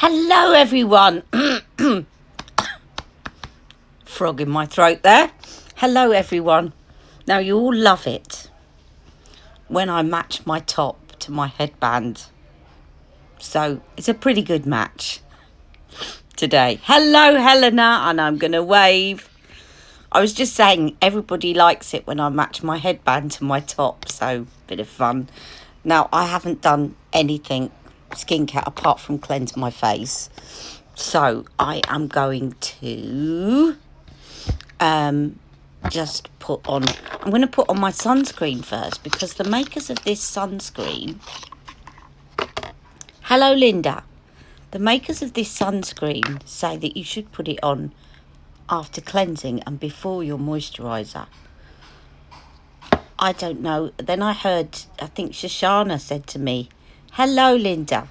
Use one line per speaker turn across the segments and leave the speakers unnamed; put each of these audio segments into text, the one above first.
Hello everyone. Frog in my throat there. Hello everyone. Now you all love it when I match my top to my headband. So it's a pretty good match today. Hello Helena, and I'm going to wave. I was just saying everybody likes it when I match my headband to my top, so bit of fun. Now I haven't done anything skincare apart from cleanse my face, so I am going to just put on, I'm going to put on my sunscreen first, because the makers of this sunscreen, hello Linda, the makers of this sunscreen say that you should put it on after cleansing and before your moisturiser. I don't know. Then I heard, I think Shoshana said to me, hello Linda.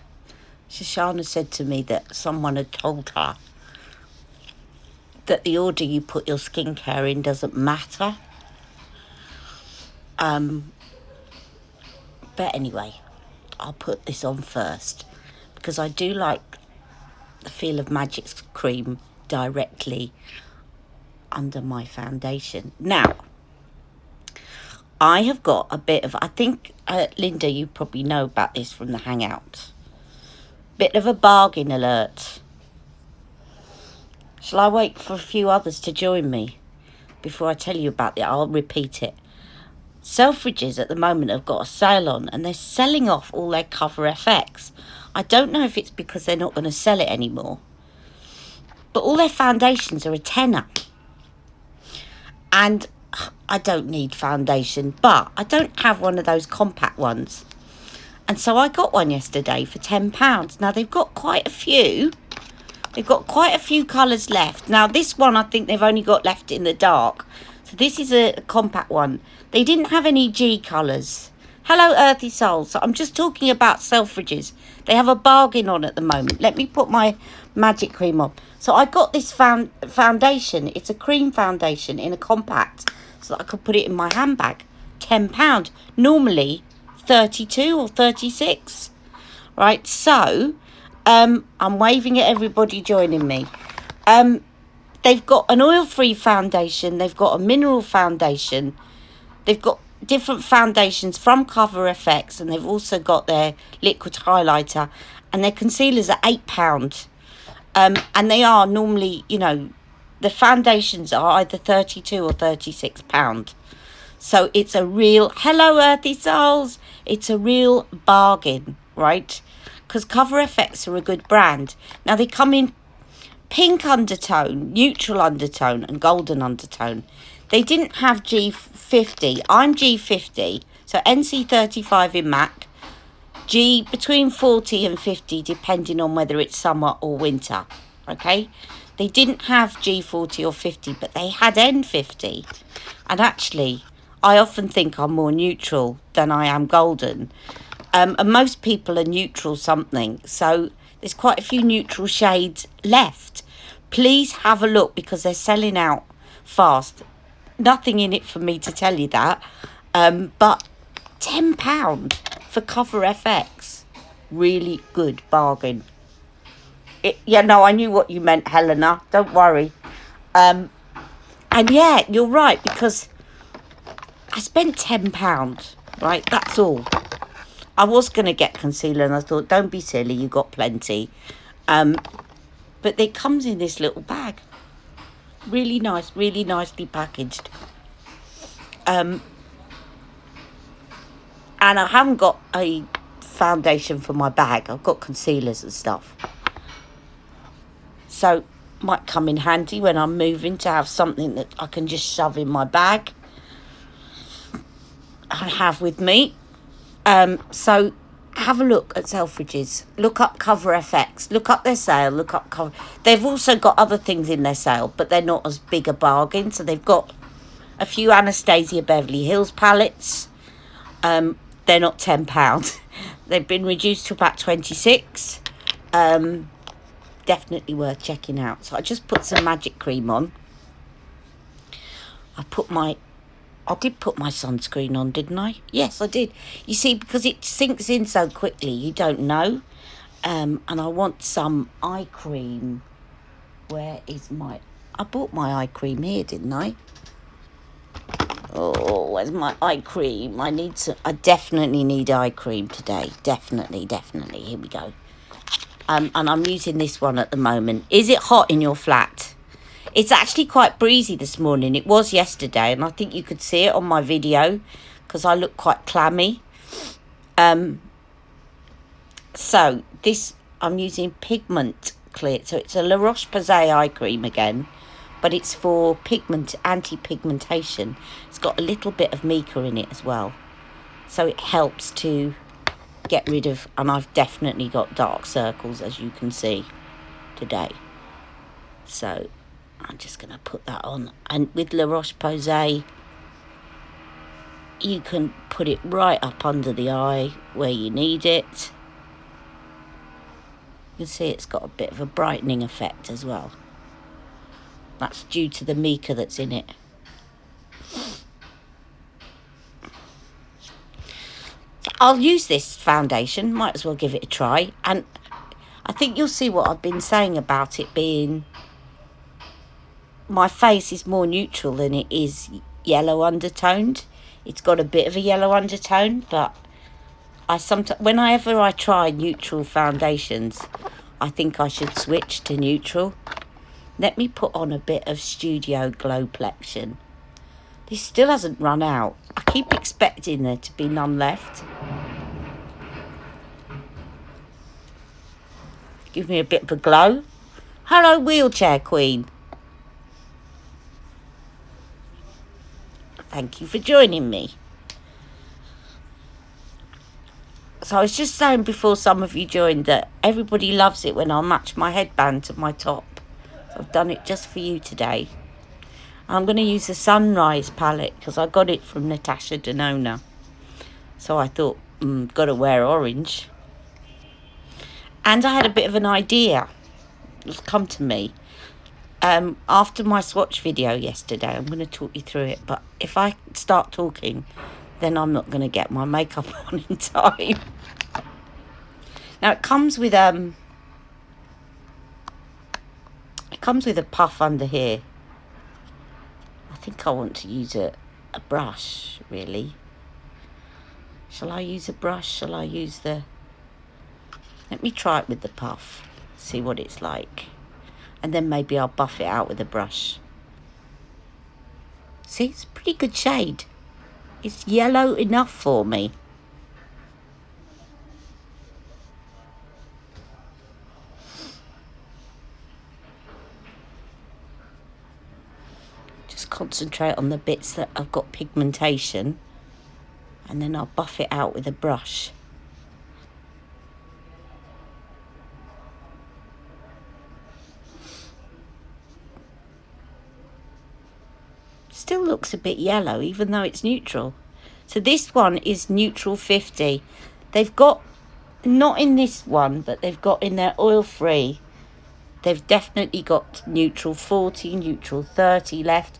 Shoshana said to me that someone had told her that the order you put your skincare in doesn't matter. But anyway, I'll put this on first because I do like the feel of Magic Cream directly under my foundation. Now, I have got a bit of, I think, Linda, you probably know about this from the Hangout. Bit of a bargain alert. Shall I wait for a few others to join me before I tell you about it? I'll repeat it. Selfridges at the moment have got a sale on and they're selling off all their Cover FX. I don't know if it's because they're not going to sell it anymore, but all their foundations are a tenner. And I don't need foundation, but I don't have one of those compact ones. And so I got one yesterday for £10. Now, they've got quite a few. They've got quite a few colours left. Now, this one, I think they've only got left in the dark. So this is a compact one. They didn't have any G colours. Hello, Earthy Souls. So I'm just talking about Selfridges. They have a bargain on at the moment. Let me put my Magic Cream on. So I got this foundation. It's a cream foundation in a compact, so that I could put it in my handbag. £10. Normally 32 or 36. Right, so I'm waving at everybody joining me. They've got an oil-free foundation. They've got a mineral foundation. They've got different foundations from Cover FX, and they've also got their liquid highlighter, and their concealers are £8. And they are normally, you know, the foundations are either 32 or 36 pound. So it's a real, hello Earthy Souls, it's a real bargain, right? Because Cover FX are a good brand. Now they come in pink undertone, neutral undertone and golden undertone. They didn't have G50. I'm G50, so NC35 in MAC. G between 40 and 50 depending on whether it's summer or winter. Okay, they didn't have G40 or 50, but they had N50. And actually I often think I'm more neutral than I am golden, and most people are neutral something, so there's quite a few neutral shades left. Please have a look because they're selling out fast. Nothing in it for me to tell you that, but £10 for Cover FX, really good bargain. Yeah, no, I knew what you meant, Helena, don't worry. And yeah, you're right, because I spent £10, right, that's all. I was going to get concealer and I thought, don't be silly, you got plenty. But it comes in this little bag, really nice, really nicely packaged. And I haven't got a foundation for my bag. I've got concealers and stuff. So, might come in handy when I'm moving to have something that I can just shove in my bag and have with me. So, have a look at Selfridges. Look up Cover FX. Look up their sale. Look up Cover. They've also got other things in their sale, but they're not as big a bargain. So, they've got a few Anastasia Beverly Hills palettes. They're not £10. They've been reduced to about 26. Definitely worth checking out. So I just put some Magic Cream on. I did put my sunscreen on, didn't I? Yes, I did. You see, because it sinks in so quickly, you don't know. And I want some eye cream. Where is my... I bought my eye cream here, didn't I? Oh, where's my eye cream? I definitely need eye cream today. Definitely. Here we go. And I'm using this one at the moment. Is it hot in your flat? It's actually quite breezy this morning. It was yesterday, and I think you could see it on my video because I look quite clammy. So this, I'm using Pigment Clear. So it's a La Roche-Posay eye cream again, but it's for anti-pigmentation. It's got a little bit of mica in it as well, so it helps to get rid of, and I've definitely got dark circles, as you can see today. So I'm just going to put that on. And with La Roche-Posay, you can put it right up under the eye where you need it. You can see it's got a bit of a brightening effect as well. That's due to the mica that's in it. I'll use this foundation, might as well give it a try. And I think you'll see what I've been saying about it being... My face is more neutral than it is yellow undertoned. It's got a bit of a yellow undertone, but whenever I try neutral foundations, I think I should switch to neutral. Let me put on a bit of Studio Glow Plexion. This still hasn't run out. I keep expecting there to be none left. Give me a bit of a glow. Hello, wheelchair queen. Thank you for joining me. So I was just saying before some of you joined that everybody loves it when I match my headband to my top. So I've done it just for you today. I'm going to use the Sunrise palette because I got it from Natasha Denona. So I thought, got to wear orange. And I had a bit of an idea. It's come to me. After my swatch video yesterday, I'm going to talk you through it. But if I start talking, then I'm not going to get my makeup on in time. Now it comes with a puff under here. I think I want to use a brush, really. Shall I use a brush? Shall I use the... Let me try it with the puff, see what it's like. And then maybe I'll buff it out with a brush. See, it's a pretty good shade. It's yellow enough for me. Just concentrate on the bits that I've got pigmentation. And then I'll buff it out with a brush. Still looks a bit yellow even though it's neutral. So this one is neutral 50. They've got, not in this one, but they've got in their oil free, they've definitely got neutral 40, neutral 30 left.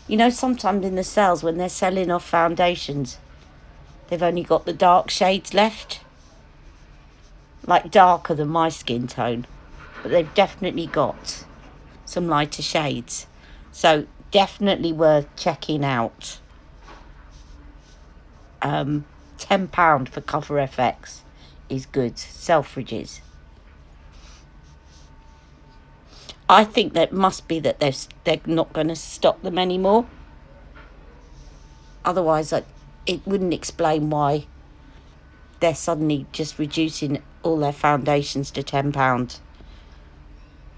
You know, sometimes in the sales when they're selling off foundations, they've only got the dark shades left, like darker than my skin tone, but they've definitely got some lighter shades. So definitely worth checking out. £10 for Cover FX is good. Selfridges. I think that must be that they're not going to stock them anymore. Otherwise, it wouldn't explain why they're suddenly just reducing all their foundations to £10.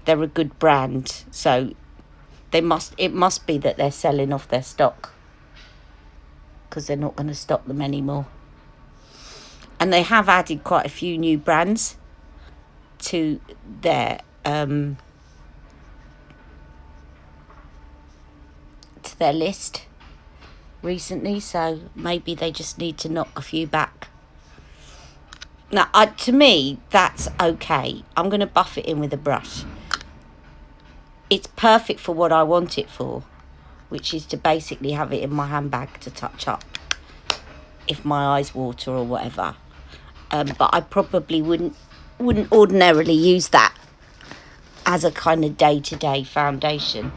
They're a good brand, so it must be that they're selling off their stock, because they're not going to stock them anymore. And they have added quite a few new brands to their list recently, so maybe they just need to knock a few back. Now, to me, that's okay. I'm going to buff it in with a brush. It's perfect for what I want it for, which is to basically have it in my handbag to touch up if my eyes water or whatever. But I probably wouldn't wouldn't ordinarily use that as a kind of day-to-day foundation,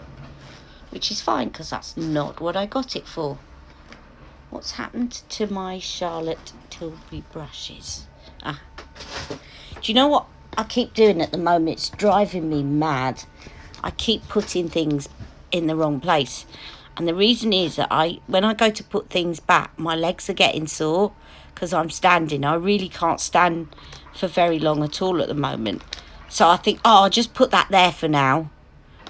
which is fine because that's not what I got it for. What's happened to my Charlotte Tilbury brushes? Do you know what I keep doing at the moment? It's driving me mad. I keep putting things in the wrong place. And the reason is that when I go to put things back, my legs are getting sore because I'm standing. I really can't stand for very long at all at the moment. So I think, I'll just put that there for now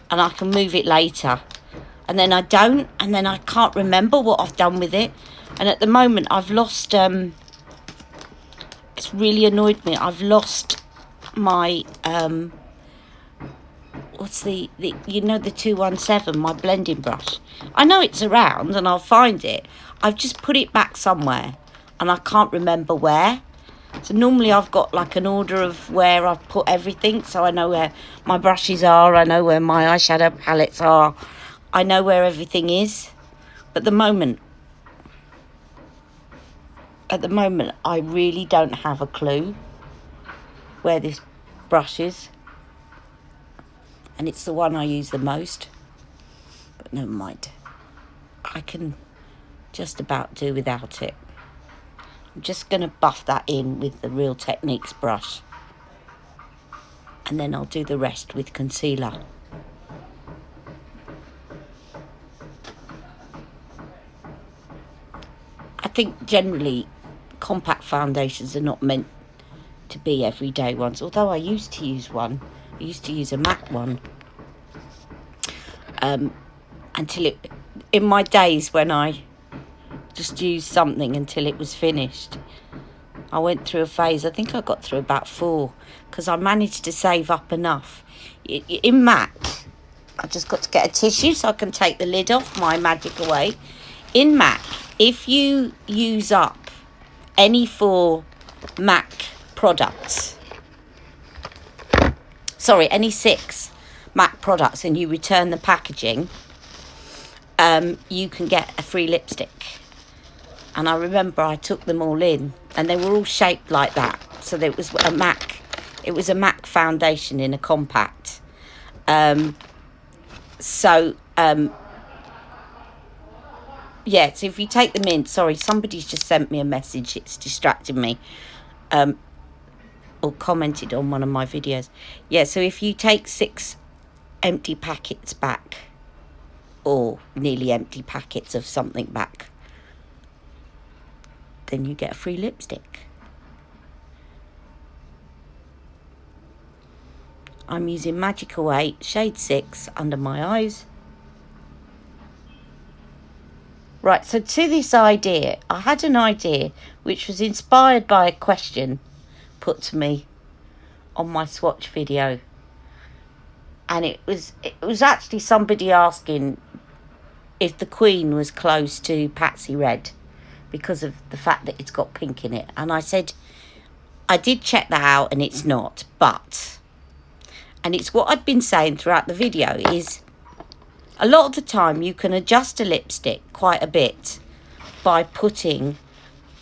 and I can move it later. And then I don't, and then I can't remember what I've done with it. And at the moment I've lost, it's really annoyed me. I've lost my, what's the 217, my blending brush. I know it's around and I'll find it. I've just put it back somewhere and I can't remember where. So normally I've got like an order of where I've put everything. So I know where my brushes are. I know where my eyeshadow palettes are. I know where everything is. But at the moment, I really don't have a clue where this brush is. And it's the one I use the most. But never mind. I can just about do without it. I'm just going to buff that in with the Real Techniques brush. And then I'll do the rest with concealer. I think generally compact foundations are not meant to be everyday ones. Although I used to use one. I used to use a MAC one. In my days when I just used something until it was finished. I went through a phase, I think I got through about 4, because I managed to save up enough. In MAC, I just got to get a tissue so I can take the lid off, my magic away. In MAC, if you use up any 4 MAC products, any 6 MAC products, and you return the packaging, you can get a free lipstick. And I remember I took them all in and they were all shaped like that. So there was a MAC foundation in a compact. So if you take them in, sorry, somebody's just sent me a message, it's distracting me, or commented on one of my videos. So if you take 6 empty packets back, or nearly empty packets of something back, then you get a free lipstick. I'm using Magical 8 shade 6 under my eyes. Right, so to this idea, I had an idea which was inspired by a question put to me on my swatch video. And it was actually somebody asking if the Queen was close to Patsy Red because of the fact that it's got pink in it. And I said, I did check that out and it's not, but, and it's what I've been saying throughout the video, is a lot of the time you can adjust a lipstick quite a bit by putting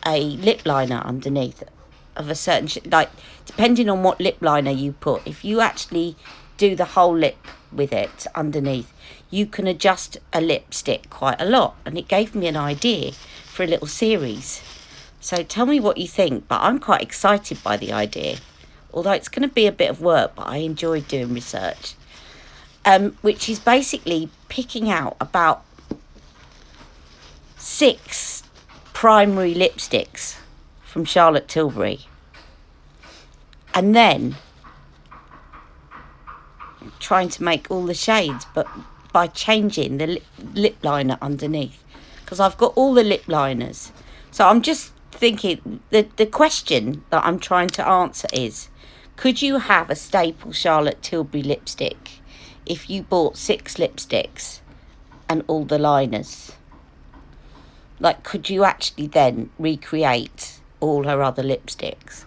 a lip liner underneath of a certain, like, depending on what lip liner you put. If you actually do the whole lip with it underneath, you can adjust a lipstick quite a lot. And it gave me an idea for a little series. So tell me what you think, but I'm quite excited by the idea. Although it's going to be a bit of work, but I enjoy doing research. Which is basically picking out about 6 primary lipsticks from Charlotte Tilbury. And then trying to make all the shades, but by changing the lip liner underneath. Because I've got all the lip liners. So I'm just thinking, the question that I'm trying to answer is, could you have a staple Charlotte Tilbury lipstick if you bought 6 lipsticks and all the liners? Like, could you actually then recreate all her other lipsticks?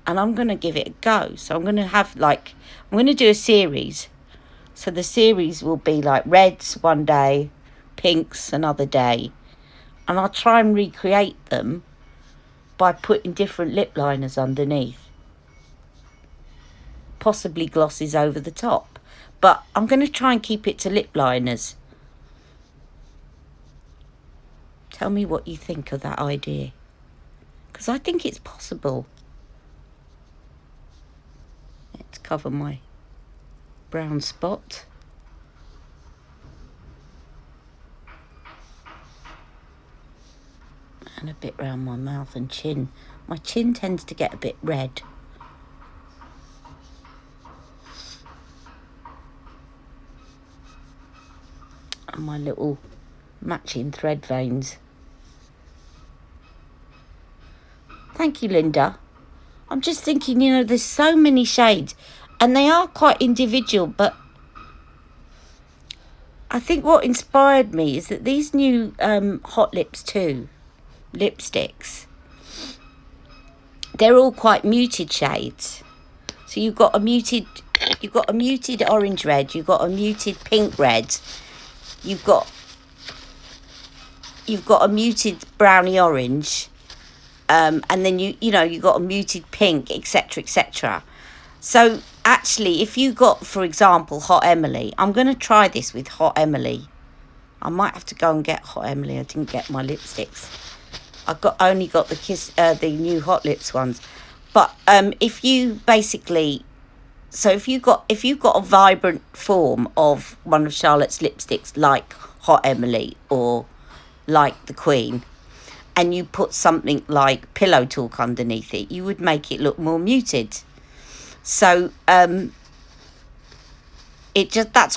And I'm going to give it a go. So I'm going to have, like, I'm going to do a series. So the series will be like reds one day, pinks another day. And I'll try and recreate them by putting different lip liners underneath. possibly glosses over the top. But I'm going to try and keep it to lip liners. Tell me what you think of that idea, because I think it's possible. Let's cover my brown spot. And a bit round my mouth and chin. My chin tends to get a bit red. And my little matching thread veins. Thank you, Linda. I'm just thinking, you know, there's so many shades and they are quite individual, but I think what inspired me is that these new Hot Lips 2 lipsticks, they're all quite muted shades. So you've got a muted orange red, you've got a muted pink red, you've got a muted brownie orange, and then you've got a muted pink, etc., etc. So actually, if you got, for example, Hot Emily, I'm going to try this with Hot Emily. I might have to go and get Hot Emily. I didn't get my lipsticks. Only got the new Hot Lips ones. But if you basically, so if you got a vibrant form of one of Charlotte's lipsticks, like Hot Emily or like the Queen, and you put something like Pillow Talk underneath it, you would make it look more muted. So that's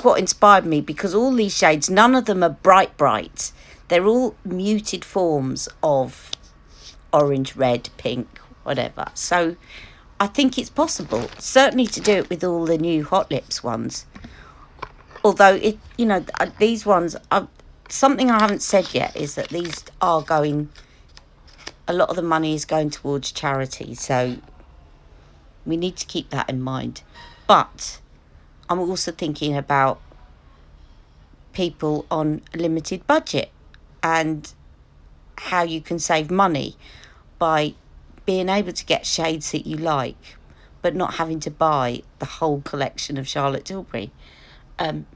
what inspired me, because all these shades, none of them are bright. They're all muted forms of orange, red, pink, whatever. So I think it's possible, certainly, to do it with all the new Hot Lips ones. Although these ones are, something I haven't said yet is that these are going, a lot of the money is going towards charity, so we need to keep that in mind. But I'm also thinking about people on a limited budget and how you can save money by being able to get shades that you like, but not having to buy the whole collection of Charlotte Tilbury. And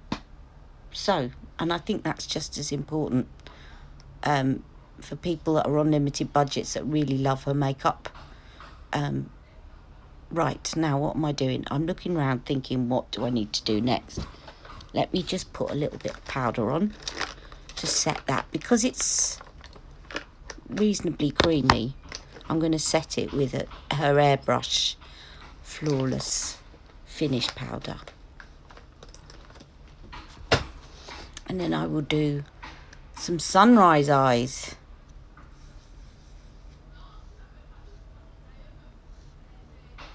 I think that's just as important for people that are on limited budgets that really love her makeup. Right, now what am I doing? I'm looking around thinking, what do I need to do next? Let me just put a little bit of powder on to set that, because it's reasonably creamy. I'm going to set it with her airbrush flawless finish powder. And then I will do some sunrise eyes.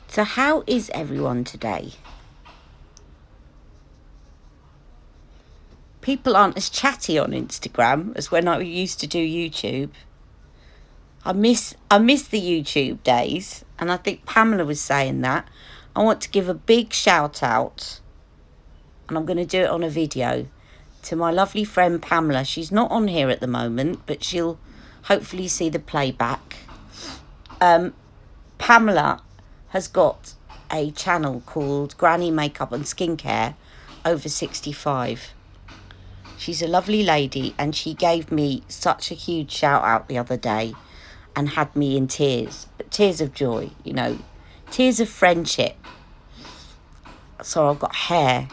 So how is everyone today? People aren't as chatty on Instagram as when I used to do YouTube. I miss the YouTube days, and I think Pamela was saying that. I want to give a big shout out, and I'm going to do it on a video, to my lovely friend Pamela. She's not on here at the moment, but she'll hopefully see the playback. Pamela has got a channel called Granny Makeup and Skincare Over 65. She's a lovely lady, and she gave me such a huge shout out the other day and had me in tears, but tears of joy, tears of friendship. So I've got hair.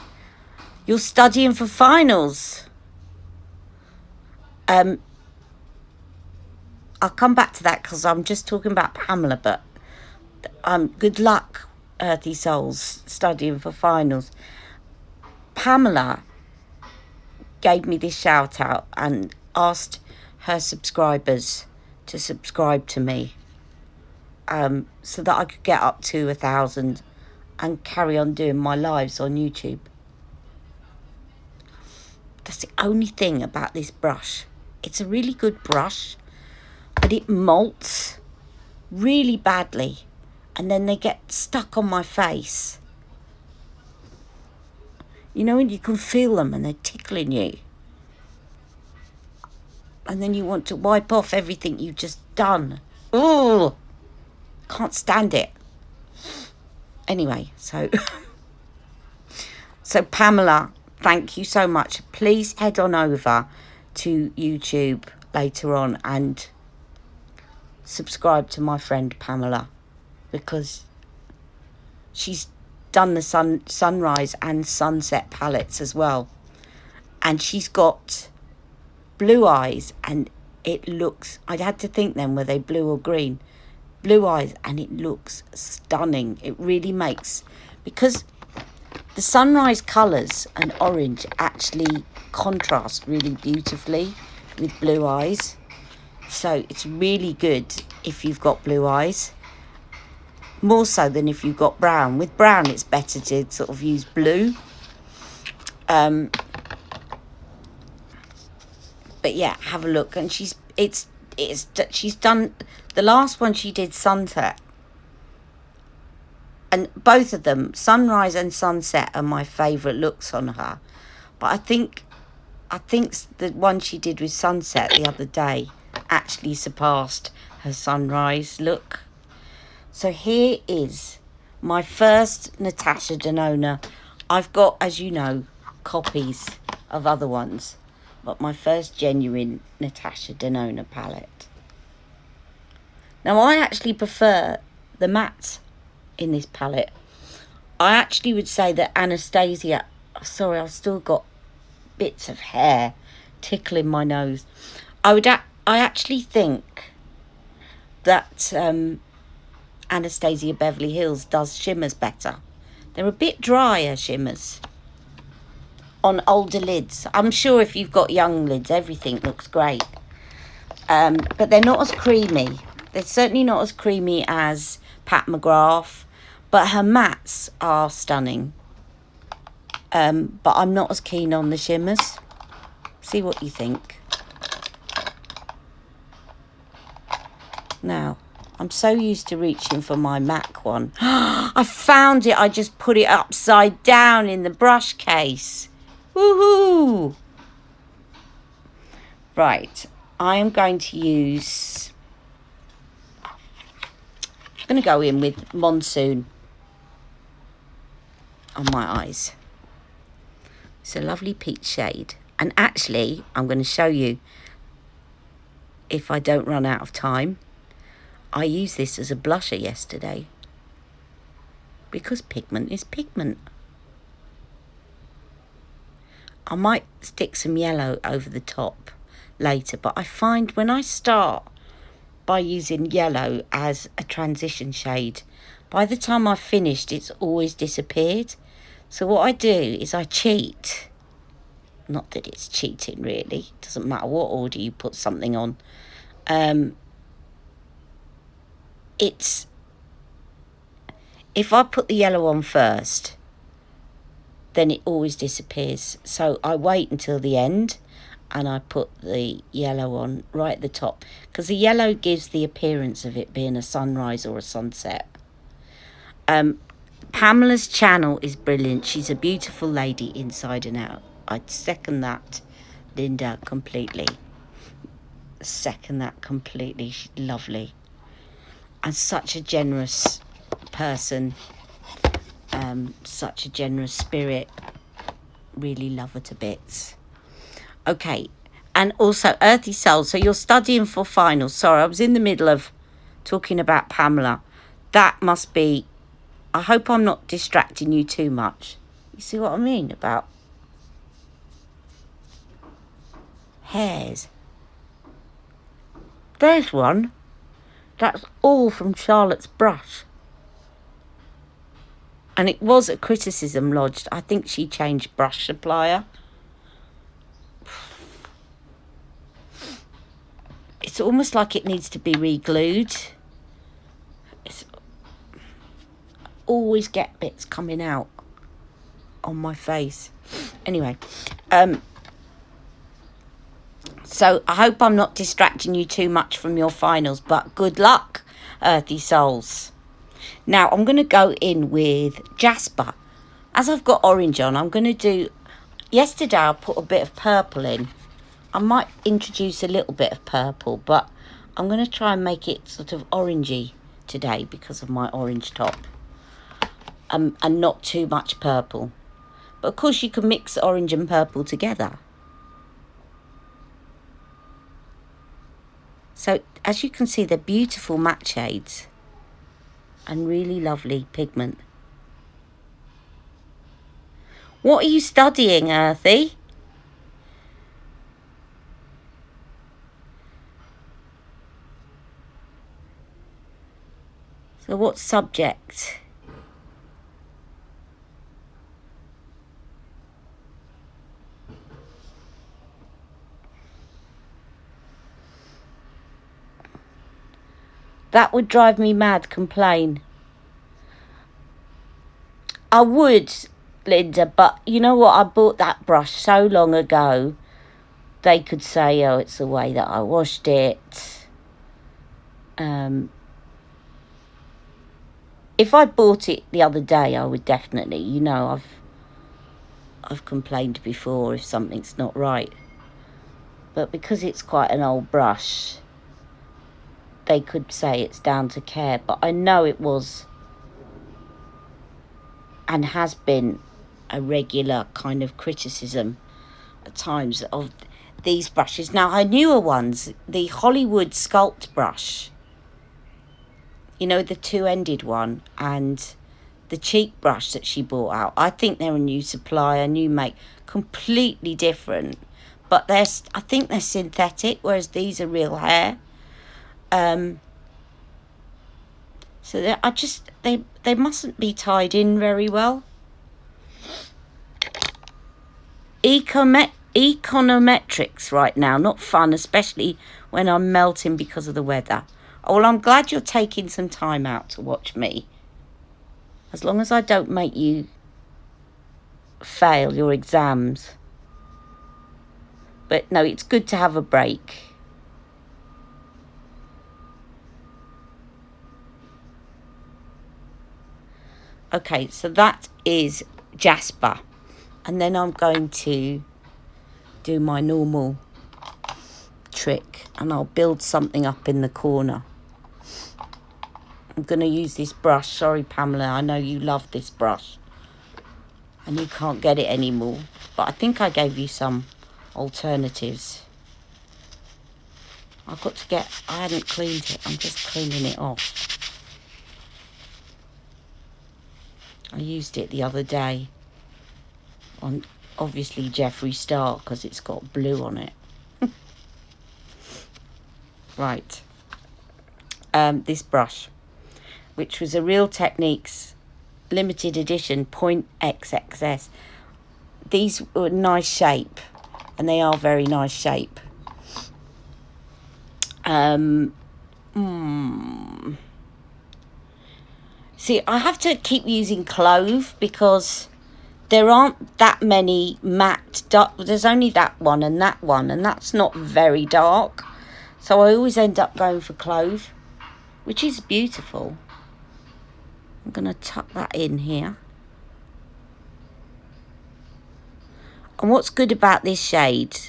You're studying for finals. I'll come back to that because I'm just talking about Pamela, but good luck, Earthy Souls, studying for finals. Pamela gave me this shout out and asked her subscribers to subscribe to me, so that I could get up to 1,000 and carry on doing my lives on YouTube. That's the only thing about this brush. It's a really good brush, but it molts really badly, and then they get stuck on my face. When you can feel them and they're tickling you, and then you want to wipe off everything you've just done. Oh, can't stand it. Anyway, so So Pamela, thank you so much. Please head on over to YouTube later on and subscribe to my friend Pamela, because she's done the sunrise and sunset palettes as well, and she's got blue eyes, and it looks, I had to think then, were they blue or green? Blue eyes, and it looks stunning. It really makes, because the sunrise colours and orange actually contrast really beautifully with blue eyes. So it's really good if you've got blue eyes. More so than if you've got brown. With brown, it's better to sort of use blue. But yeah, have a look. And she's done, the last one she did sunset. And both of them, sunrise and sunset, are my favourite looks on her. But I think the one she did with sunset the other day actually surpassed her sunrise look. So here is my first Natasha Denona. I've got, as you know, copies of other ones, but my first genuine Natasha Denona palette. Now I actually prefer the mattes in this palette. I actually would say that Anastasia, sorry, I've still got bits of hair tickling my nose. I actually think that Anastasia Beverly Hills does shimmers better. They're a bit drier shimmers on older lids. I'm sure if you've got young lids, everything looks great. But they're not as creamy. They're certainly not as creamy as Pat McGrath, but her mattes are stunning. But I'm not as keen on the shimmers. See what you think. Now, I'm so used to reaching for my MAC one. I found it. I just put it upside down in the brush case. Woohoo! Right, I am going to use... I'm going to go in with Monsoon on my eyes. It's a lovely peach shade. And actually, I'm going to show you, if I don't run out of time, I used this as a blusher yesterday. Because pigment is pigment. I might stick some yellow over the top later, but I find when I start by using yellow as a transition shade, by the time I've finished, it's always disappeared. So what I do is I cheat. Not that it's cheating, really. It doesn't matter what order you put something on. It's... If I put the yellow on first, then it always disappears. So I wait until the end and I put the yellow on right at the top, because the yellow gives the appearance of it being a sunrise or a sunset. Pamela's channel is brilliant. She's a beautiful lady inside and out. I'd second that, Linda, completely. Second that completely. She's lovely. And such a generous person. Such a generous spirit. Really love her to bits. Okay. And also Earthy Soul. So you're studying for finals. Sorry, I was in the middle of talking about Pamela. That must be... I hope I'm not distracting you too much. You see what I mean about hairs? There's one. That's all from Charlotte's brush. And it was a criticism lodged. I think she changed brush supplier. It's almost like it needs to be re-glued. It's... always get bits coming out on my face. Anyway, so I hope I'm not distracting you too much from your finals, but good luck, Earthy Souls. Now I'm going to go in with Jasper. As I've got orange on, I'm going to do... Yesterday I put a bit of purple in. I might introduce a little bit of purple, but I'm going to try and make it sort of orangey today because of my orange top. And not too much purple. But of course you can mix orange and purple together. So as you can see, they're beautiful matte shades and really lovely pigment. What are you studying, Earthy? So what subject? That would drive me mad, complain. I would, Linda, but you know what? I bought that brush so long ago. They could say, oh, it's the way that I washed it. If I bought it the other day, I would definitely, you know, I've complained before if something's not right. But because it's quite an old brush, they could say it's down to care. But I know it was and has been a regular kind of criticism at times of these brushes. Now, her newer ones, the Hollywood Sculpt brush, you know, the two-ended one, and the cheek brush that she brought out, I think they're a new supply, a new make, completely different. But I think they're synthetic, whereas these are real hair. So they mustn't be tied in very well. Econometrics right now, not fun, especially when I'm melting because of the weather. Oh, well, I'm glad you're taking some time out to watch me. As long as I don't make you fail your exams. But no, it's good to have a break. Okay, so that is Jasper. And then I'm going to do my normal trick. And I'll build something up in the corner. I'm going to use this brush. Sorry, Pamela, I know you love this brush. And you can't get it anymore. But I think I gave you some alternatives. I hadn't cleaned it. I'm just cleaning it off. I used it the other day on, obviously, Jeffree Star, because it's got blue on it. Right. This brush, which was a Real Techniques limited edition .XXS. These were nice shape, and they are very nice shape. See, I have to keep using Clove because there aren't that many matte dark. There's only that one, and that's not very dark. So I always end up going for Clove, which is beautiful. I'm going to tuck that in here. And what's good about this shade,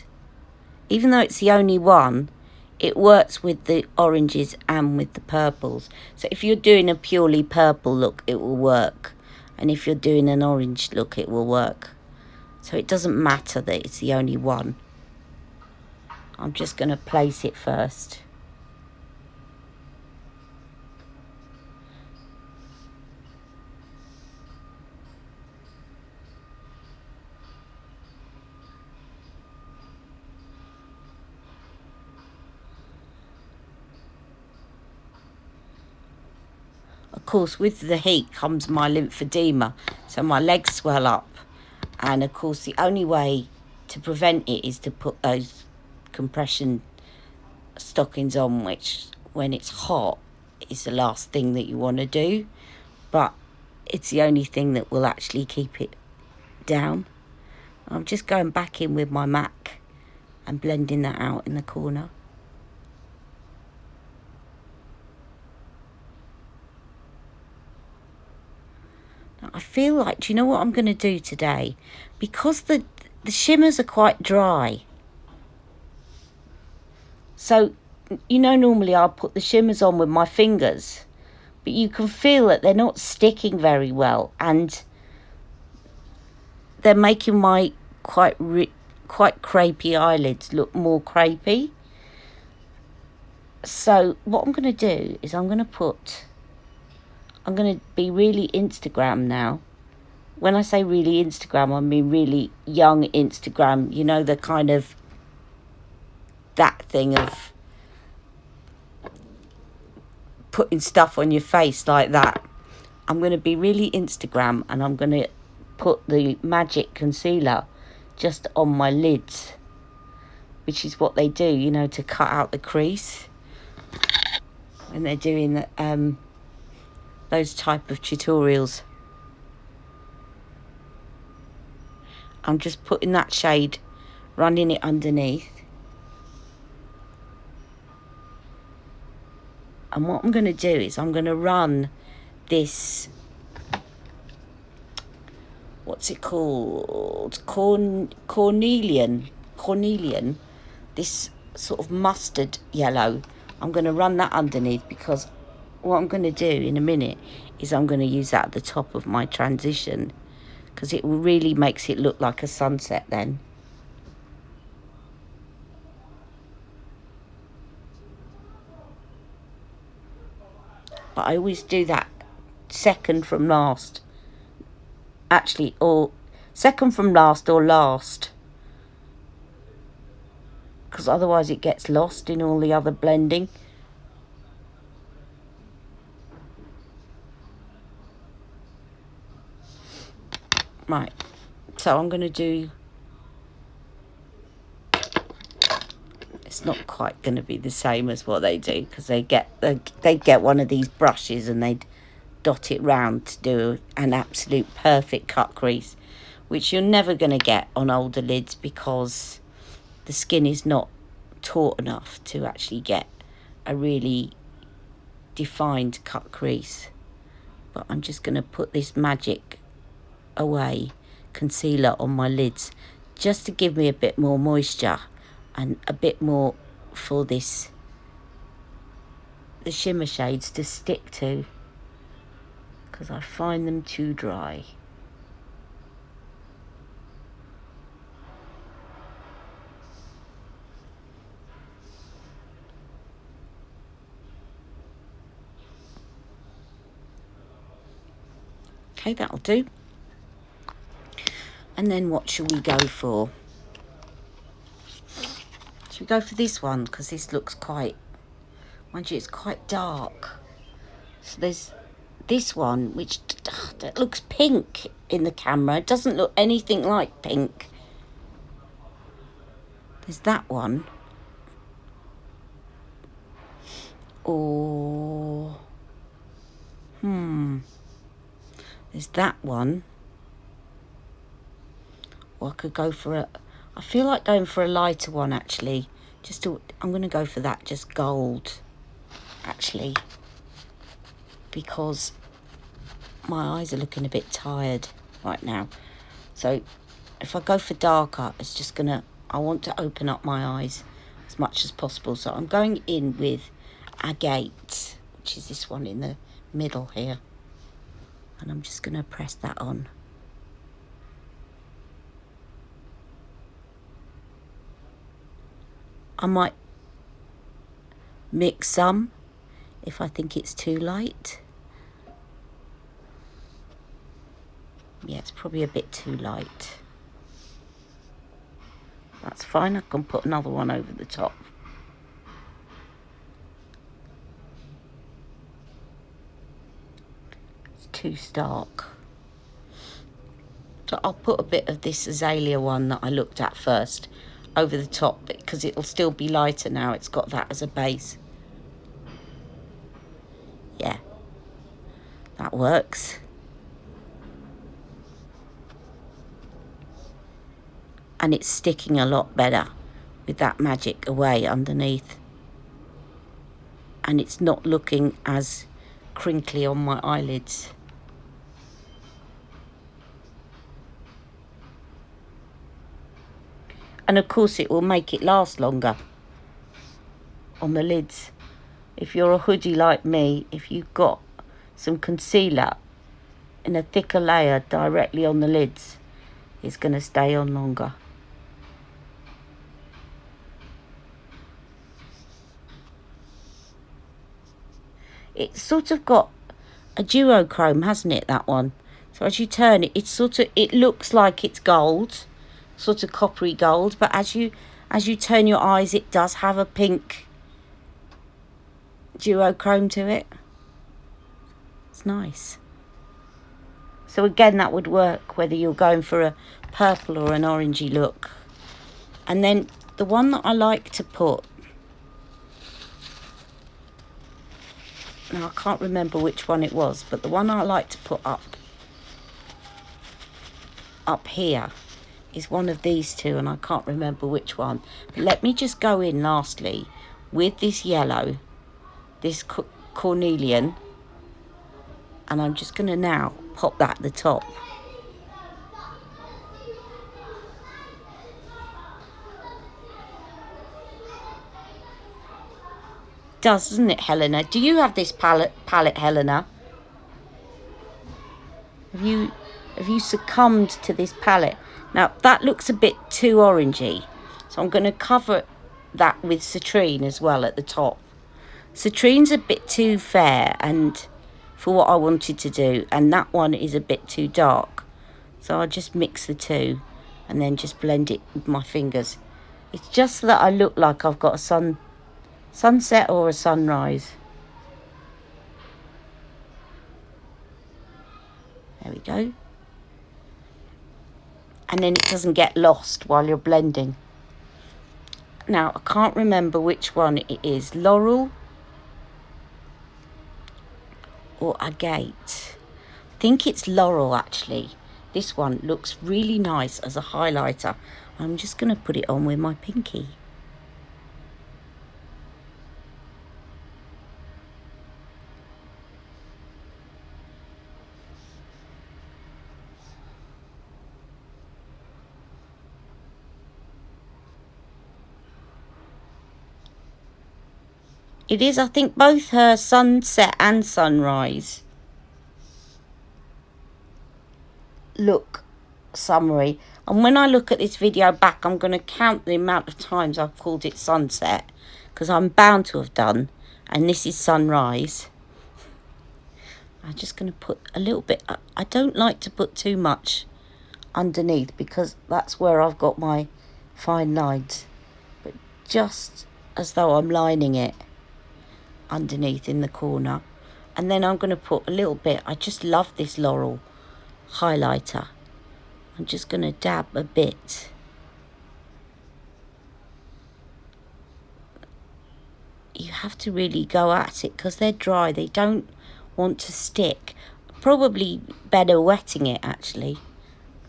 even though it's the only one, it works with the oranges and with the purples. So if you're doing a purely purple look, it will work. And if you're doing an orange look, it will work. So it doesn't matter that it's the only one. I'm just going to place it first. Of course, with the heat comes my lymphedema, so my legs swell up. And of course, the only way to prevent it is to put those compression stockings on, which when it's hot is the last thing that you want to do, but it's the only thing that will actually keep it down. I'm just going back in with my MAC and blending that out in the corner. Now, I feel like, do you know what I'm going to do today? Because the shimmers are quite dry. So, you know, normally I'll put the shimmers on with my fingers, but you can feel that they're not sticking very well, and they're making my quite crepey eyelids look more crepey. So what I'm going to do is I'm going to be really Instagram now. When I say really Instagram, I mean really young Instagram. You know, the kind of that thing of putting stuff on your face like that. I'm going to be really Instagram, and I'm going to put the magic concealer just on my lids, which is what they do, you know, to cut out the crease when they're doing those type of tutorials. I'm just putting that shade, running it underneath. And what I'm going to do is I'm going to run this, what's it called? Cornelian, this sort of mustard yellow. I'm going to run that underneath, because what I'm going to do in a minute is I'm going to use that at the top of my transition, because it really makes it look like a sunset then. But I always do that second from last. Actually, or second from last or last. Because otherwise it gets lost in all the other blending. Right. So I'm going to do... It's not quite going to be the same as what they do, because they get one of these brushes and they dot it round to do an absolute perfect cut crease, which you're never going to get on older lids, because the skin is not taut enough to actually get a really defined cut crease. But I'm just going to put this Magic Away concealer on my lids, just to give me a bit more moisture and a bit more for the shimmer shades to stick to, because I find them too dry. Okay, that'll do. And then what shall we go for? Should we go for this one? Because this looks quite, mind you, it's quite dark. So there's this one, which that looks pink in the camera. It doesn't look anything like pink. There's that one. Or... There's that one. Or I could go for a... I feel like going for a lighter one, actually. I'm going to go for that, just gold, actually. Because my eyes are looking a bit tired right now. So if I go for darker, it's just going to... I want to open up my eyes as much as possible. So I'm going in with Agate, which is this one in the middle here. And I'm just going to press that on. I might mix some if I think it's too light. Yeah, it's probably a bit too light. That's fine, I can put another one over the top. It's too stark. So I'll put a bit of this azalea one that I looked at first over the top, because it'll still be lighter now. It's got that as a base. Yeah, that works. And it's sticking a lot better with that Magic Away underneath. And it's not looking as crinkly on my eyelids. And of course it will make it last longer on the lids. If you're a hoodie like me, if you've got some concealer in a thicker layer directly on the lids, is going to stay on longer. It's sort of got a duochrome, hasn't it, that one? So as you turn it, it looks like it's gold, sort of coppery gold, but as you turn your eyes, it does have a pink duochrome to it. It's nice. So again, that would work whether you're going for a purple or an orangey look. And then the one that I like to put, now I can't remember which one it was, but the one I like to put up here is one of these two, and I can't remember which one. But let me just go in lastly with this yellow, this cornelian, and I'm just going to now pop that at the top. Doesn't it, Helena? Do you have this palette, Helena? Have you succumbed to this palette? Now that looks a bit too orangey, so I'm going to cover that with citrine as well at the top. Citrine's a bit too fair and for what I wanted to do, and that one is a bit too dark, so I'll just mix the two and then just blend it with my fingers. It's just so that I look like I've got a sunset or a sunrise. There we go. And then it doesn't get lost while you're blending. Now I can't remember which one it is, laurel or agate. I think it's laurel actually. This one looks really nice as a highlighter. I'm just going to put it on with my pinky. It is, I think, both her sunset and sunrise look summery. And when I look at this video back, I'm going to count the amount of times I've called it sunset, because I'm bound to have done. And this is sunrise. I'm just going to put a little bit. I don't like to put too much underneath, because that's where I've got my fine lines. But just as though I'm lining it underneath in the corner. And then I'm going to put a little bit, I just love this laurel highlighter. I'm just going to dab a bit. You have to really go at it because they're dry, they don't want to stick. Probably better wetting it actually,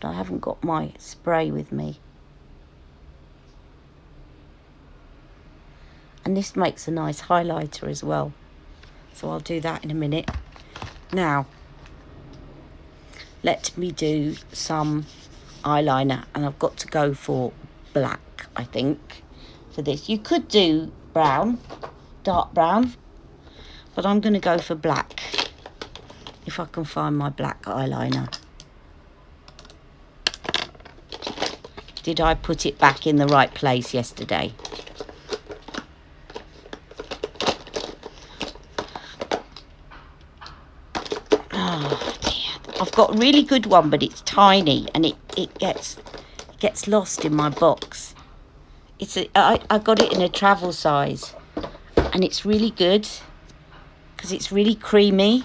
but I haven't got my spray with me. And this makes a nice highlighter as well. So I'll do that in a minute. Now, let me do some eyeliner. And I've got to go for black, I think, for this. You could do brown, dark brown. But I'm going to go for black. If I can find my black eyeliner. Did I put it back in the right place yesterday? I've got a really good one, but it's tiny and it gets lost in my box. I got it in a travel size, and it's really good because it's really creamy.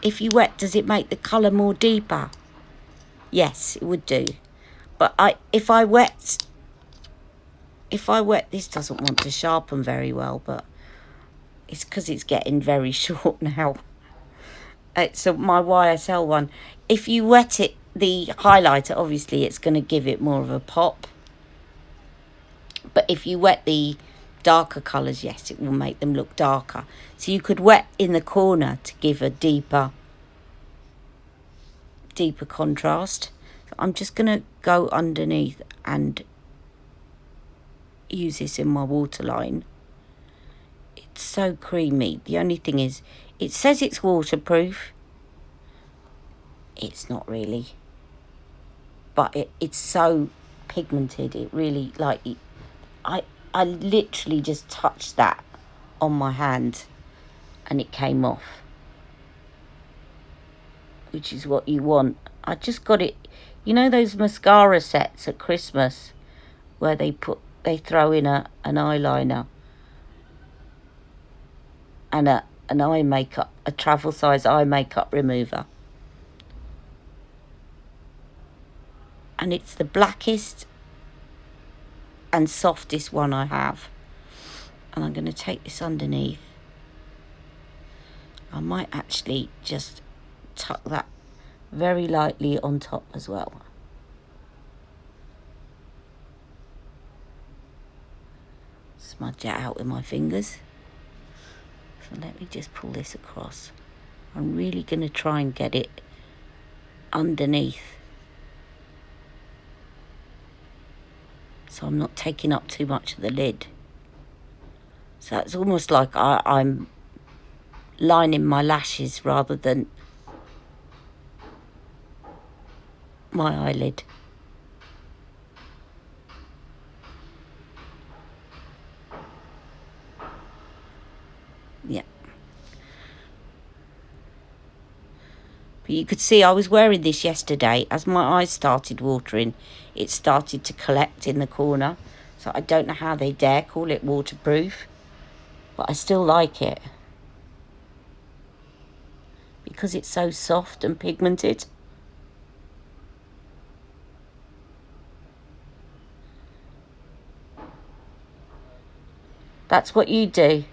If you wet, does it make the colour more deeper? Yes, it would do. But if I wet, this doesn't want to sharpen very well, but it's because it's getting very short now. It's my YSL one. If you wet it, the highlighter, obviously it's going to give it more of a pop. But if you wet the darker colours, yes, it will make them look darker. So you could wet in the corner to give a deeper contrast. So I'm just going to go underneath and use this in my waterline. It's so creamy. The only thing is, it says it's waterproof, It's not really. But it's so pigmented. It really, like, I literally just touched that on my hand and it came off. Which is what you want. I just got it. You know those mascara sets at Christmas where they throw in an eyeliner and an eye makeup, a travel size eye makeup remover. And it's the blackest and softest one I have. And I'm going to take this underneath. I might actually just tuck that very lightly on top as well. Smudge it out with my fingers. So let me just pull this across. I'm really going to try and get it underneath, so I'm not taking up too much of the lid. So it's almost like I'm lining my lashes rather than my eyelid. Yeah. But you could see I was wearing this yesterday. As my eyes started watering, it started to collect in the corner. So I don't know how they dare call it waterproof, but I still like it because it's so soft and pigmented. That's what you do.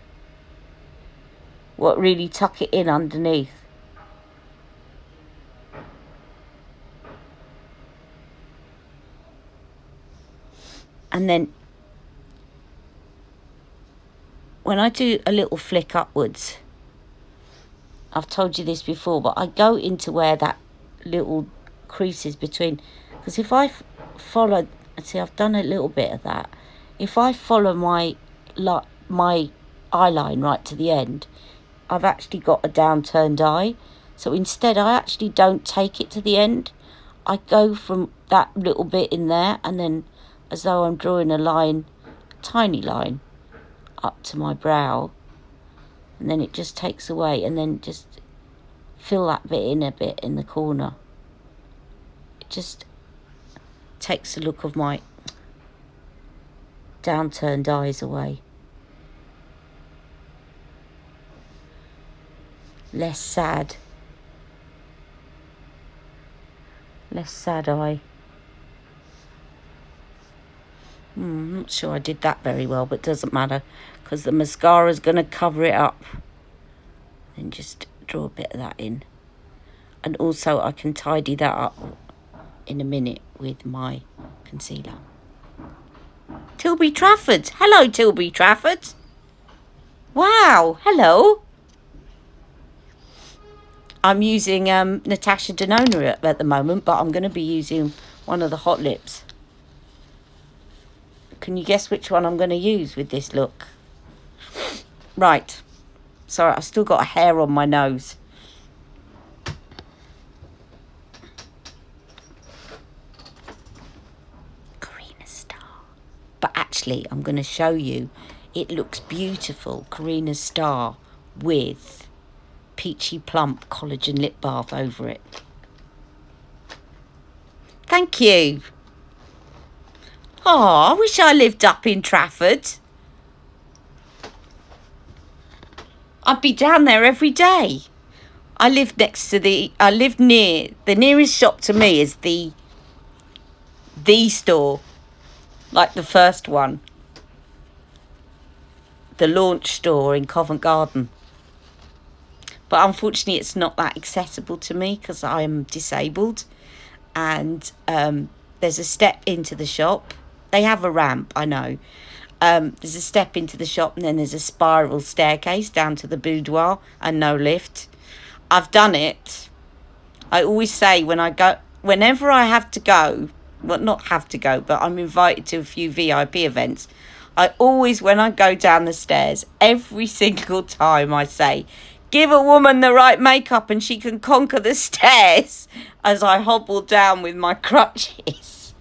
What, really tuck it in underneath? And then when I do a little flick upwards, I've told you this before, but I go into where that little crease is between. Because if I follow, see, I've done a little bit of that. If I follow my eyeline right to the end, I've actually got a downturned eye. So instead, I actually don't take it to the end. I go from that little bit in there, and then as though I'm drawing a line, tiny line, up to my brow. And then it just takes away, and then just fill that bit in a bit in the corner. It just takes the look of my downturned eyes away. Less sad. Less sad eye. I'm not sure I did that very well, but it doesn't matter because the mascara's going to cover it up. Then just draw a bit of that in. And also I can tidy that up in a minute with my concealer. Tilby Trafford. Hello, Tilby Trafford. Wow, hello. I'm using Natasha Denona at the moment, but I'm going to be using one of the Hot Lips. Can you guess which one I'm going to use with this look? Right. Sorry, I've still got a hair on my nose. Karina Star. But actually, I'm going to show you. It looks beautiful. Karina Star with Peachy Plump Collagen Lip Bath over it. Thank you. Oh, I wish I lived up in Trafford. I'd be down there every day. I live near, the nearest shop to me is the store, like the first one. The launch store in Covent Garden. But unfortunately it's not that accessible to me because I am disabled. And there's a step into the shop. They have a ramp, I know. There's a step into the shop and then there's a spiral staircase down to the boudoir and no lift. I've done it. I always say whenever I have to go, well, not have to go, but I'm invited to a few VIP events, I always, when I go down the stairs, every single time I say, Give a woman the right makeup and she can conquer the stairs as I hobble down with my crutches.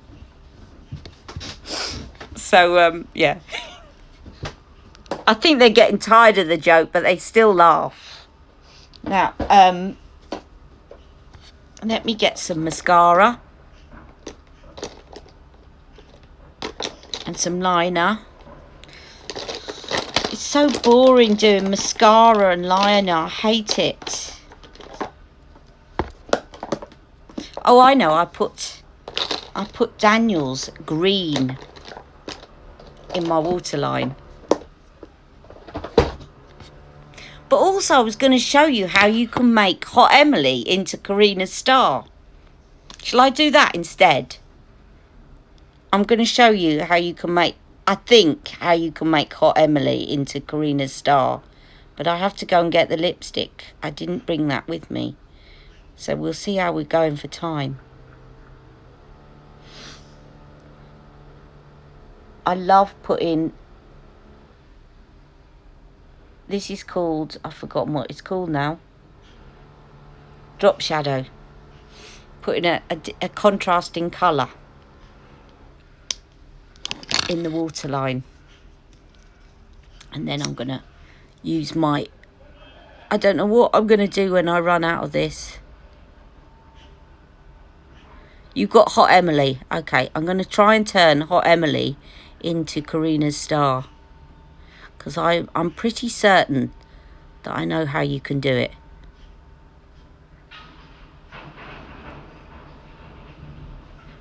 So, yeah. I think they're getting tired of the joke, but they still laugh. Now, let me get some mascara. And some liner. It's so boring doing mascara and liner. I hate it. Oh, I know. I put Daniel's green in my waterline. But also, I was going to show you how you can make Hot Emily into Karina's star. Shall I do that instead? I'm going to show you how you can make, I think, how you can make Hot Emily into Karina's star. But I have to go and get the lipstick. I didn't bring that with me. So we'll see how we're going for time. I love putting, this is called, I've forgotten what it's called now. Drop shadow. Putting a contrasting colour in the waterline. And then I'm going to use my, I don't know what I'm going to do when I run out of this. You've got Hot Emily. Okay, I'm going to try and turn Hot Emily into Karina's star. Because I'm pretty certain that I know how you can do it.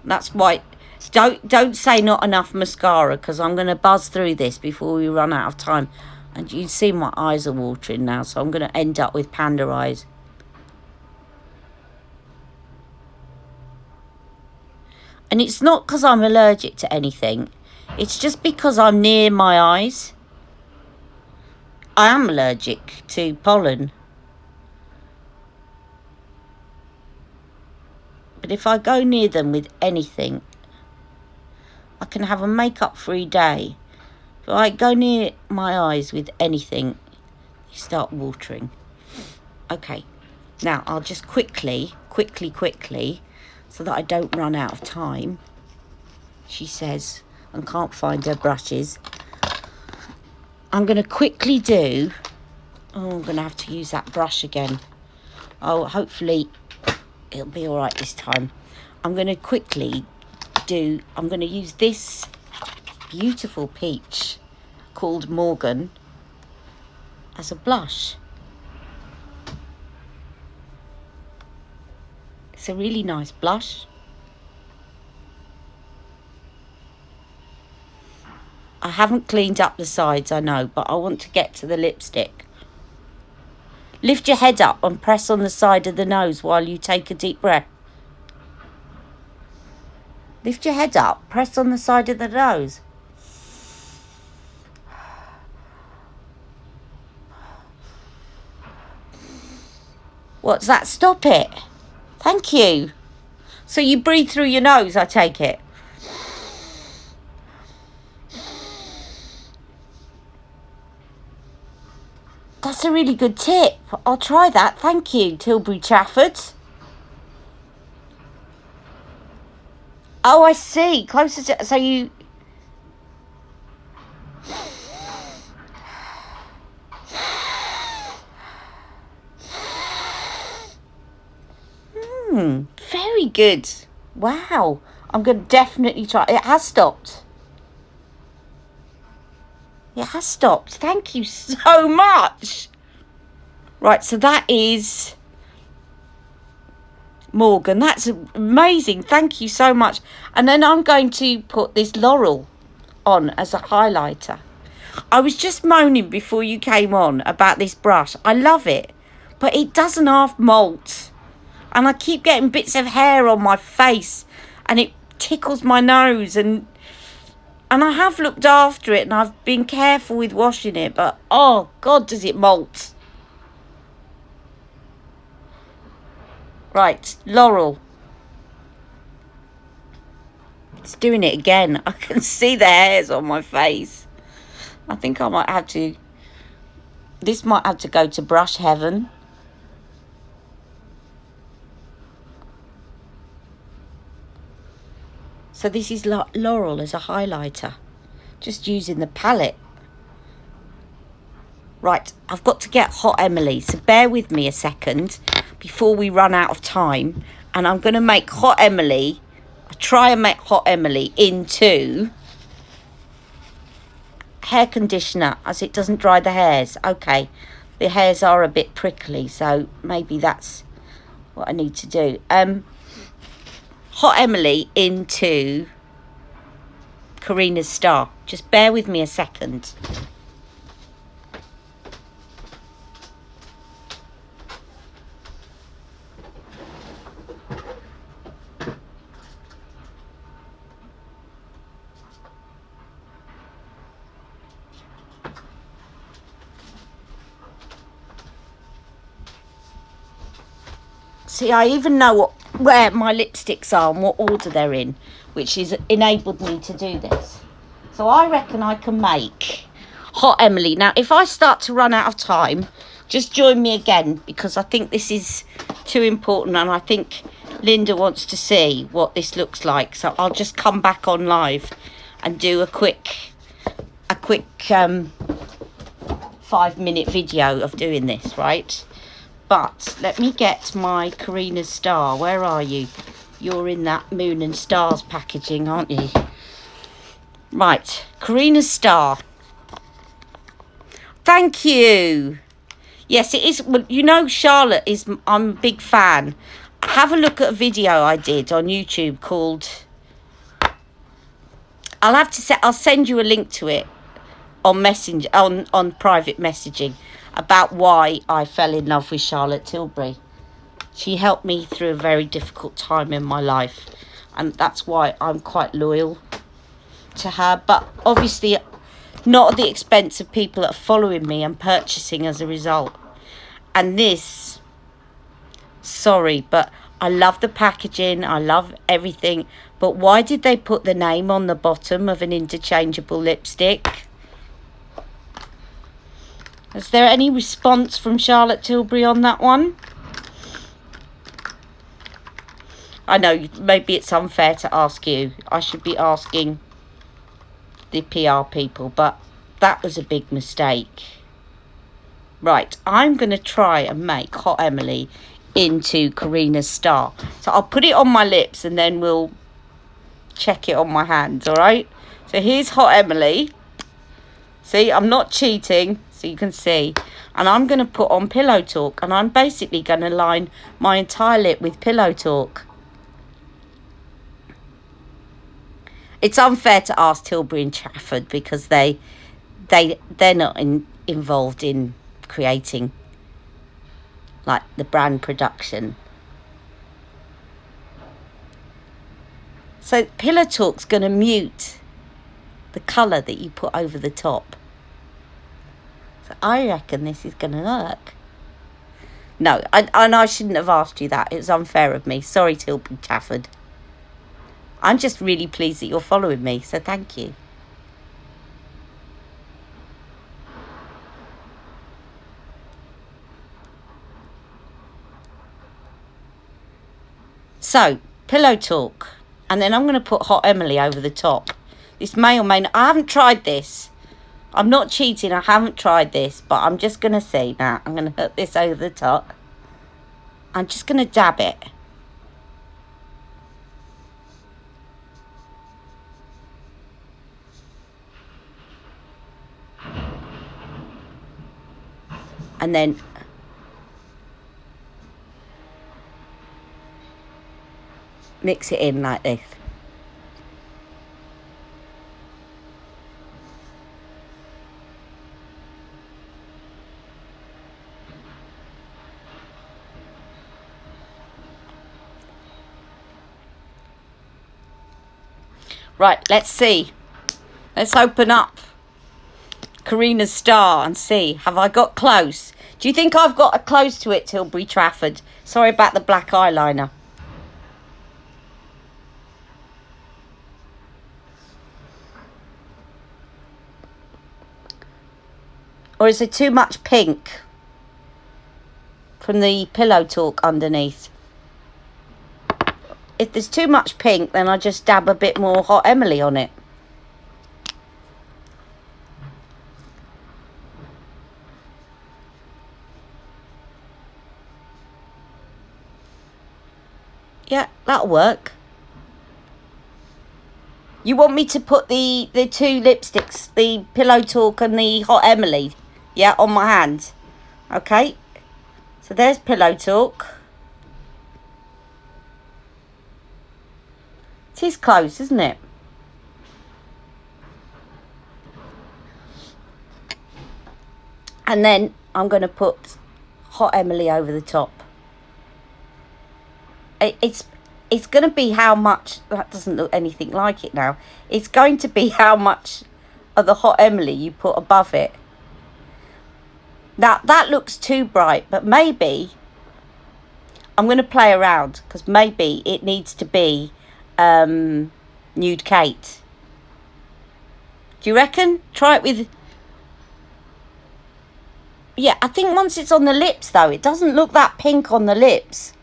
That's why, don't say not enough mascara, because I'm going to buzz through this before we run out of time. And you see my eyes are watering now, so I'm going to end up with panda eyes. And it's not because I'm allergic to anything. It's just because I'm near my eyes. I am allergic to pollen. But if I go near them with anything, I can have a makeup-free day. If I go near my eyes with anything, they start watering. Okay, now I'll just quickly, so that I don't run out of time. She says, and can't find her brushes. I'm going to quickly do, oh, I'm going to have to use that brush again. Oh, hopefully it'll be all right this time. I'm going to quickly do, I'm going to use this beautiful peach called Morgan as a blush. It's a really nice blush. I haven't cleaned up the sides, I know, but I want to get to the lipstick. Lift your head up and press on the side of the nose while you take a deep breath. Lift your head up, press on the side of the nose. What's that? Stop it. Thank you. So you breathe through your nose, I take it. That's a really good tip. I'll try that. Thank you, Tilbury Trafford. Oh, I see. Closer to... So you... Very good. Wow. I'm going to definitely try. It has stopped. It has stopped. Thank you so much. Right, so that is Morgan. That's amazing. Thank you so much. And then I'm going to put this Laurel on as a highlighter. I was just moaning before you came on about this brush. I love it, but it doesn't half molt. And I keep getting bits of hair on my face and it tickles my nose. And I have looked after it and I've been careful with washing it, but oh God, does it molt. Right, Laurel. It's doing it again. I can see the hairs on my face. I think I might have to This might have to go to brush heaven. So this is Laurel as a highlighter. Just using the palette. Right, I've got to get Hot Emily, so bear with me a second before we run out of time. And I'm going to make Hot Emily, try and make Hot Emily into hair conditioner, as it doesn't dry the hairs. Okay, the hairs are a bit prickly, so maybe that's what I need to do. Hot Emily into Karina's Star. Just bear with me a second. See, I even know where my lipsticks are and what order they're in, which has enabled me to do this. So I reckon I can make Hot Emily. Now, if I start to run out of time, just join me again, because I think this is too important, and I think Linda wants to see what this looks like. So I'll just come back on live and do a quick 5-minute video of doing this, right? But let me get my Karina's Star. Where are you? You're in that Moon and Stars packaging, aren't you? Right, Karina's Star. Thank you. Yes, it is. Well, you know, Charlotte is. I'm a big fan. Have a look at a video I did on YouTube called. I'll send you a link to it on Messenger, on private messaging, about why I fell in love with Charlotte Tilbury. She helped me through a very difficult time in my life, and that's why I'm quite loyal to her, but obviously not at the expense of people that are following me and purchasing as a result. And this, sorry, but I love the packaging, I love everything, but why did they put the name on the bottom of an interchangeable lipstick? Is there any response from Charlotte Tilbury on that one? I know, maybe it's unfair to ask you. I should be asking the PR people, but that was a big mistake. Right, I'm going to try and make Hot Emily into Karina's Star. So I'll put it on my lips and then we'll check it on my hands, all right? So here's Hot Emily. See, I'm not cheating, so you can see. And I'm going to put on Pillow Talk, and I'm basically going to line my entire lip with Pillow Talk. It's unfair to ask Tilbury and Trafford, because they're not involved in creating, like, the brand production. So Pillow Talk's going to mute the colour that you put over the top. So I reckon this is going to work. No, I shouldn't have asked you that. It was unfair of me. Sorry, Tilbury Trafford. I'm just really pleased that you're following me, so thank you. So, Pillow Talk. And then I'm going to put Hot Emily over the top. This may or may not. I haven't tried this. I'm not cheating. I haven't tried this. But I'm just going to see now. I'm going to put this over the top. I'm just going to dab it. And then mix it in like this. Right, let's see. Let's open up Karina's Star and see. Have I got close? Do you think I've got close to it, Tilbury Trafford? Sorry about the black eyeliner. Or is there too much pink from the Pillow Talk underneath? If there's too much pink, then I just dab a bit more Hot Emily on it. Yeah, that'll work. You want me to put the two lipsticks, the Pillow Talk and the Hot Emily, yeah, on my hand? Okay. So there's Pillow Talk. It is close, isn't it? And then I'm going to put Hot Emily over the top. It's going to be how much... That doesn't look anything like it now. It's going to be how much of the Hot Emily you put above it. Now, that looks too bright, but maybe... I'm going to play around, because maybe it needs to be Nude Kate. Do you reckon? Try it with... Yeah, I think once it's on the lips, though, it doesn't look that pink on the lips.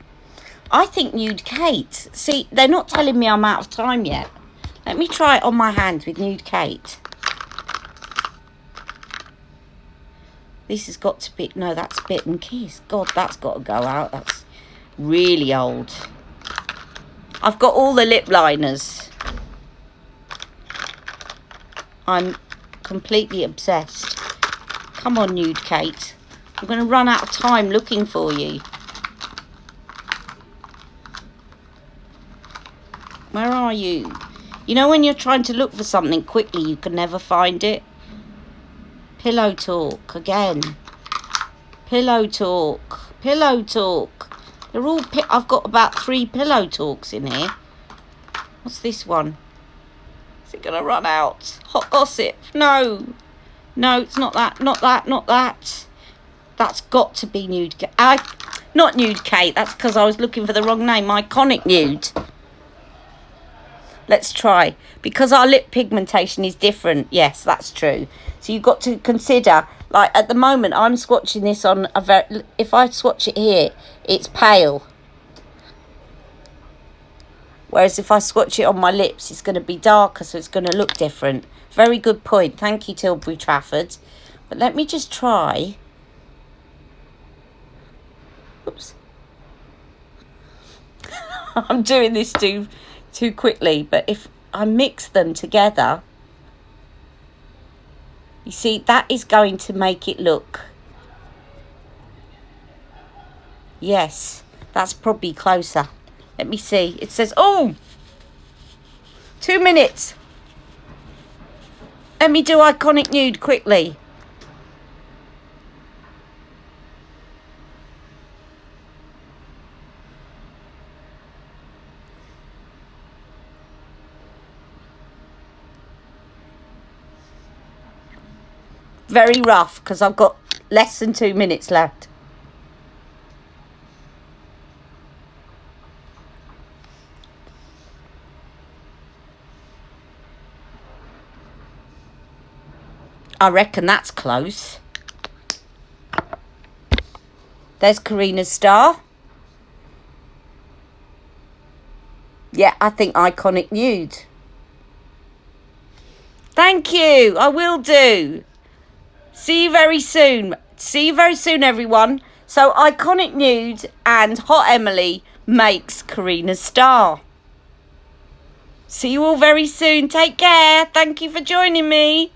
I think Nude Kate. See, they're not telling me I'm out of time yet. Let me try it on my hand with Nude Kate. This has got to be... No, that's Bit and Kiss. God, that's got to go out. That's really old. I've got all the lip liners. I'm completely obsessed. Come on, Nude Kate. I'm going to run out of time looking for you. Where are you? You know when you're trying to look for something quickly, you can never find it? Pillow Talk again. Pillow Talk. Pillow Talk. They're all... I've got about 3 Pillow Talks in here. What's this one? Is it going to run out? Hot Gossip. No. No, it's not that. Not that. Not that. That's got to be Nude Kate. Not Nude Kate. That's because I was looking for the wrong name. Iconic Nude. Let's try. Because our lip pigmentation is different. Yes, that's true. So you've got to consider, like at the moment, I'm swatching this on a very... If I swatch it here, it's pale. Whereas if I swatch it on my lips, it's going to be darker, so it's going to look different. Very good point. Thank you, Tilbury Trafford. But let me just try. Oops. I'm doing this too quickly, but if I mix them together, you see, that is going to make it look... Yes, that's probably closer. Let me see. It says, oh, 2 minutes. Let me do Iconic Nude quickly. Very rough, because I've got less than 2 minutes left. I reckon that's close. There's Karina's star. Yeah, I think Iconic Nude. Thank you. I will do. See you very soon. See you very soon, everyone. So Iconic Nude and Hot Emily makes Karina's star. See you all very soon. Take care. Thank you for joining me.